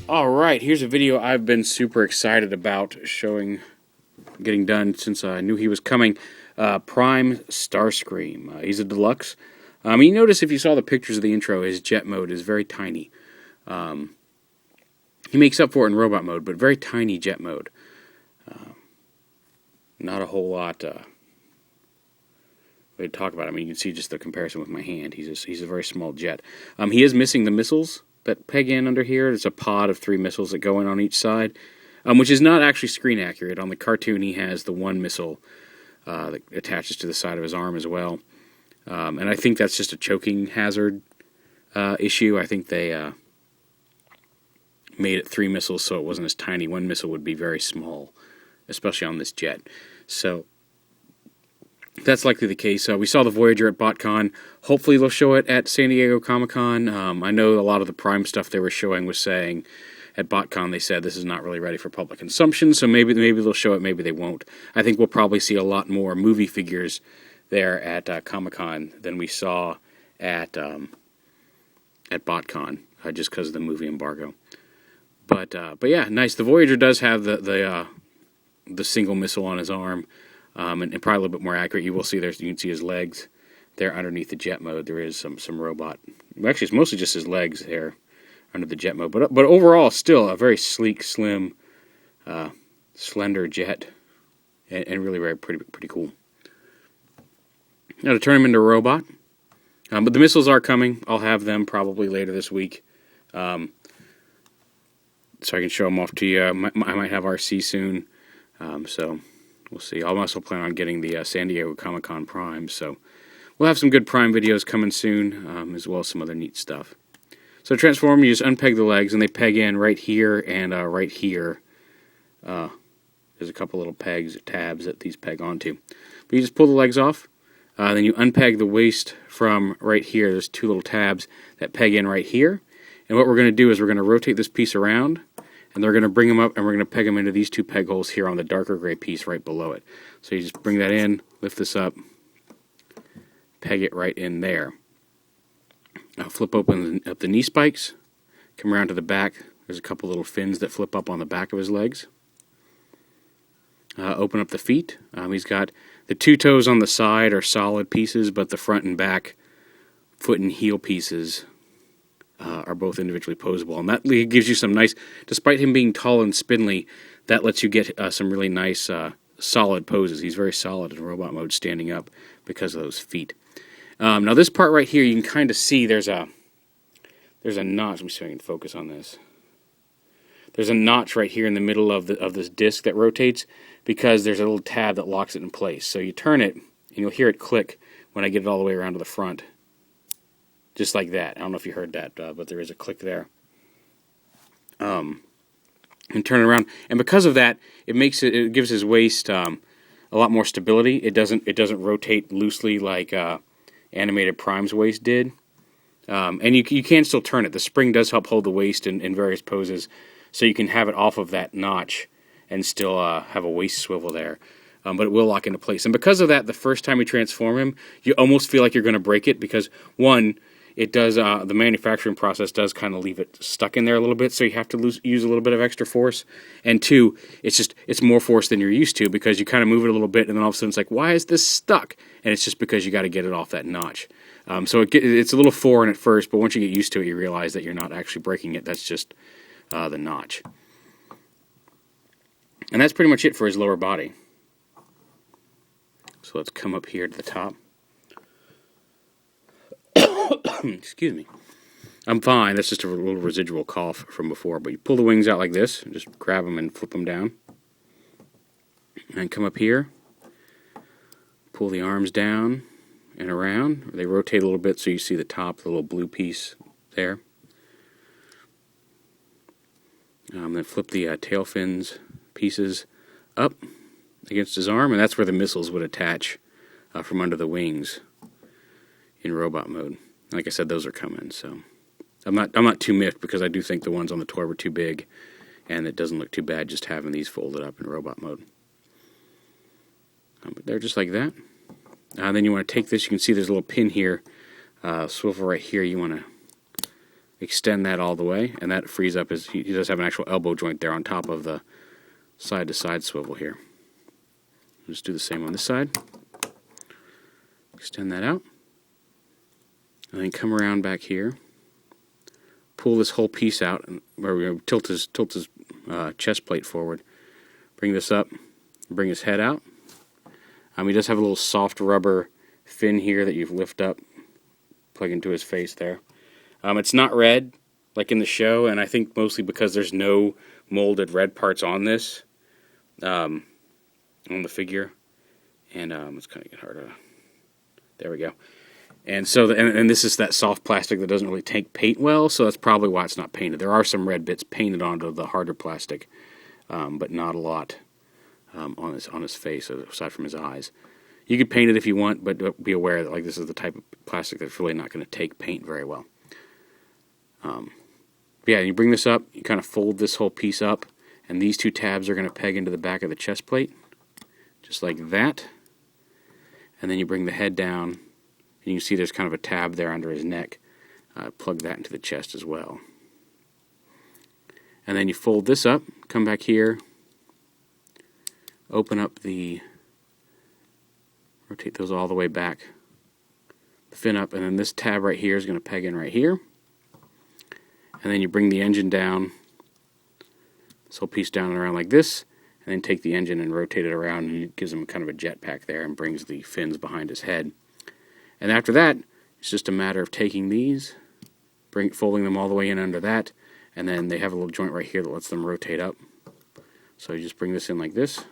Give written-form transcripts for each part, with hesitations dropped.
Alright, here's a video I've been super excited about getting done since I knew he was coming. Prime Starscream. He's a deluxe. You notice if you saw the pictures of the intro, his jet mode is very tiny. He makes up for it in robot mode, but very tiny jet mode. Not a whole lot to talk about. I mean, you can see just the comparison with my hand. He's a very small jet. He is missing the missiles that peg in under here. It's a pod of 3 missiles that go in on each side, which is not actually screen accurate. On the cartoon, he has the 1 missile that attaches to the side of his arm as well. And I think that's just a choking hazard issue. I think they made it 3 missiles so it wasn't as tiny. 1 missile would be very small, especially on this jet. So that's likely the case. We saw the Voyager at BotCon. Hopefully they'll show it at San Diego Comic-Con. I know a lot of the Prime stuff they were showing was saying at BotCon they said this is not really ready for public consumption, so maybe they'll show it, maybe they won't. I think we'll probably see a lot more movie figures there at Comic-Con than we saw at BotCon, just because of the movie embargo. But yeah, nice. The Voyager does have the single missile on his arm. And probably a little bit more accurate. You will see you can see his legs there underneath the jet mode. There is some robot. Actually, it's mostly just his legs there under the jet mode. But overall, still a very sleek, slim, slender jet, and really very pretty cool. Now to turn him into a robot. But the missiles are coming. I'll have them probably later this week, so I can show them off to you. I might have RC soon. So. We'll see. I'll also plan on getting the San Diego Comic-Con Prime, so we'll have some good Prime videos coming soon, as well as some other neat stuff. So to transform, you just unpeg the legs, and they peg in right here and right here. There's a couple little pegs, tabs that these peg onto. But you just pull the legs off, then you unpeg the waist from right here. There's 2 little tabs that peg in right here. And what we're going to do is we're going to rotate this piece around, and they're going to bring them up, and we're going to peg them into these 2 peg holes here on the darker gray piece right below it. So you just bring that in, lift this up, peg it right in there. Now flip open up the knee spikes, come around to the back. There's a couple little fins that flip up on the back of his legs. Open up the feet. He's got the 2 toes on the side are solid pieces, but the front and back foot and heel pieces are both individually posable, and that gives you some nice, despite him being tall and spindly, that lets you get some really nice solid poses. He's very solid in robot mode standing up because of those feet. Now this part right here, you can kind of see there's a notch. Let me see if I can focus on this. There's a notch right here in the middle of this disc that rotates because there's a little tab that locks it in place. So you turn it, and you'll hear it click when I get it all the way around to the front. Just like that. I don't know if you heard that, but there is a click there. And turn it around, and because of that, it gives his waist a lot more stability. It doesn't rotate loosely like animated Prime's waist did. And you can still turn it. The spring does help hold the waist in various poses, so you can have it off of that notch and still have a waist swivel there. But it will lock into place. And because of that, the first time you transform him, you almost feel like you're going to break it because, one, it does the manufacturing process does kind of leave it stuck in there a little bit, so you have to use a little bit of extra force. And 2, it's more force than you're used to because you kind of move it a little bit, and then all of a sudden it's like, why is this stuck? And it's just because you got to get it off that notch. So it's a little foreign at first, but once you get used to it, you realize that you're not actually breaking it. That's just the notch. And that's pretty much it for his lower body. So let's come up here to the top. Excuse me. I'm fine. That's just a little residual cough from before. But you pull the wings out like this, and just grab them and flip them down. And come up here. Pull the arms down and around. They rotate a little bit so you see the top, the little blue piece there. Then flip the tail fins pieces up against his arm, and that's where the missiles would attach from under the wings in robot mode. Like I said, those are coming, so I'm not too miffed because I do think the ones on the toy were too big, and it doesn't look too bad just having these folded up in robot mode. But they're just like that. Then you want to take this. You can see there's a little pin here, swivel right here. You want to extend that all the way, and that frees up his... He does have an actual elbow joint there on top of the side-to-side swivel here. Just do the same on this side. Extend that out. And then come around back here. Pull this whole piece out, where we tilt his chest plate forward. Bring this up. Bring his head out. He does have a little soft rubber fin here that you lift up, plug into his face there. It's not red like in the show, and I think mostly because there's no molded red parts on this, on the figure, and it's kind of get harder. There we go. And so, and this is that soft plastic that doesn't really take paint well, so that's probably why it's not painted. There are some red bits painted onto the harder plastic, but not a lot on his face, aside from his eyes. You could paint it if you want, but be aware that like this is the type of plastic that's really not going to take paint very well. Yeah, you bring this up, you kind of fold this whole piece up, and these two tabs are going to peg into the back of the chest plate, just like that. And then you bring the head down, and you can see there's kind of a tab there under his neck. Plug that into the chest as well. And then you fold this up, come back here, open up rotate those all the way back, the fin up, and then this tab right here is going to peg in right here. And then you bring the engine down, this whole piece down and around like this, and then take the engine and rotate it around, and it gives him kind of a jetpack there and brings the fins behind his head. And after that, it's just a matter of taking these, folding them all the way in under that, and then they have a little joint right here that lets them rotate up. So you just bring this in like this,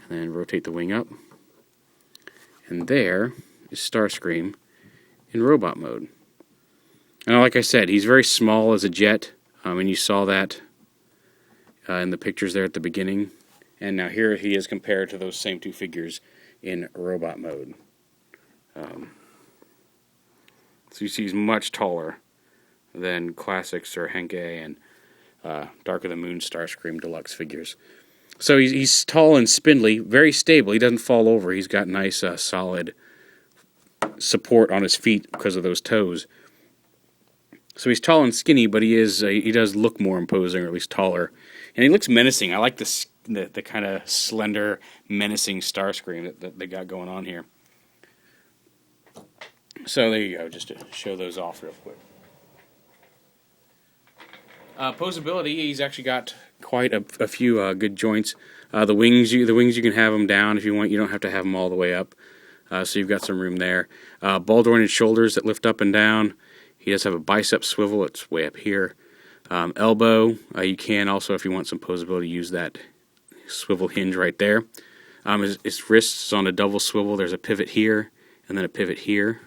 and then rotate the wing up. And there is Starscream in robot mode. And like I said, he's very small as a jet, and you saw that in the pictures there at the beginning. And now here he is compared to those same two figures in robot mode. So you see he's much taller than classic Sir Henke and Dark of the Moon Starscream Deluxe figures. So he's tall and spindly, very stable. He doesn't fall over. He's got nice, solid support on his feet because of those toes. So he's tall and skinny, but he does look more imposing, or at least taller. And he looks menacing. I like the kind of slender, menacing Starscream that they got going on here. So there you go, just to show those off real quick. Posability, he's actually got quite a few good joints. The wings you can have them down if you want. You don't have to have them all the way up. So you've got some room there. Ball jointed shoulders that lift up and down. He does have a bicep swivel. It's way up here. Elbow, you can also, if you want some posability, use that swivel hinge right there. His wrists on a double swivel. There's a pivot here and then a pivot here.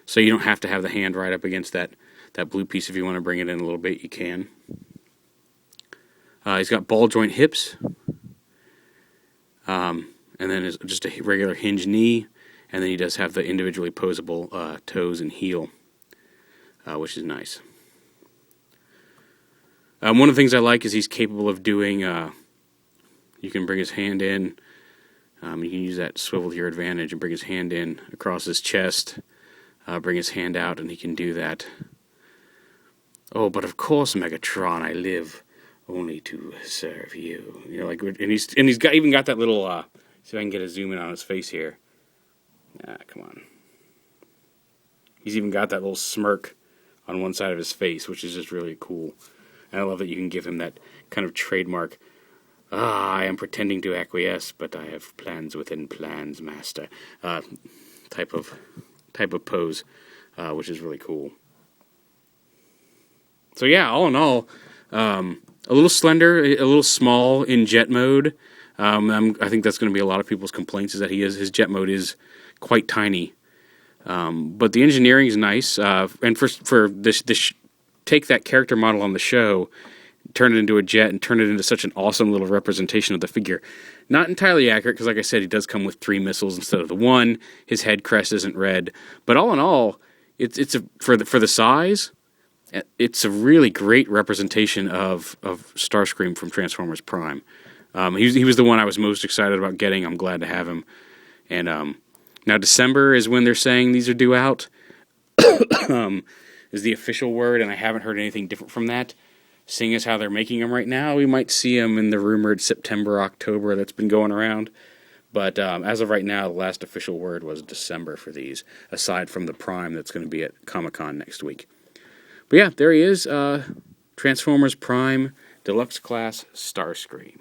So you don't have to have the hand right up against that blue piece. If you want to bring it in a little bit, you can. He's got ball joint hips. And then just a regular hinge knee. And then he does have the individually posable toes and heel, which is nice. One of the things I like is he's capable of doing, you can bring his hand in, you can use that swivel to your advantage and bring his hand in across his chest, bring his hand out, and he can do that. Oh, but of course, Megatron, I live only to serve you. You know, like, and he's even got that little, see if I can get a zoom in on his face here. Come on. He's even got that little smirk on one side of his face, which is just really cool. And I love that you can give him that kind of trademark, I am pretending to acquiesce, but I have plans within plans, master, type of pose, which is really cool. So yeah, all in all, a little slender, a little small in jet mode. I think that's going to be a lot of people's complaints, is that his jet mode is quite tiny. But the engineering is nice, and for this take that character model on the show, turn it into a jet, and turn it into such an awesome little representation of the figure. Not entirely accurate, because like I said, he does come with 3 missiles instead of the 1. His head crest isn't red, but all in all, for the size, it's a really great representation of Starscream from Transformers Prime. He was the one I was most excited about getting. I'm glad to have him. And now December is when they're saying these are due out. is the official word, and I haven't heard anything different from that. Seeing as how they're making them right now, we might see them in the rumored September, October that's been going around. But as of right now, the last official word was December for these, aside from the Prime that's going to be at Comic-Con next week. But yeah, there he is, Transformers Prime Deluxe Class Starscream.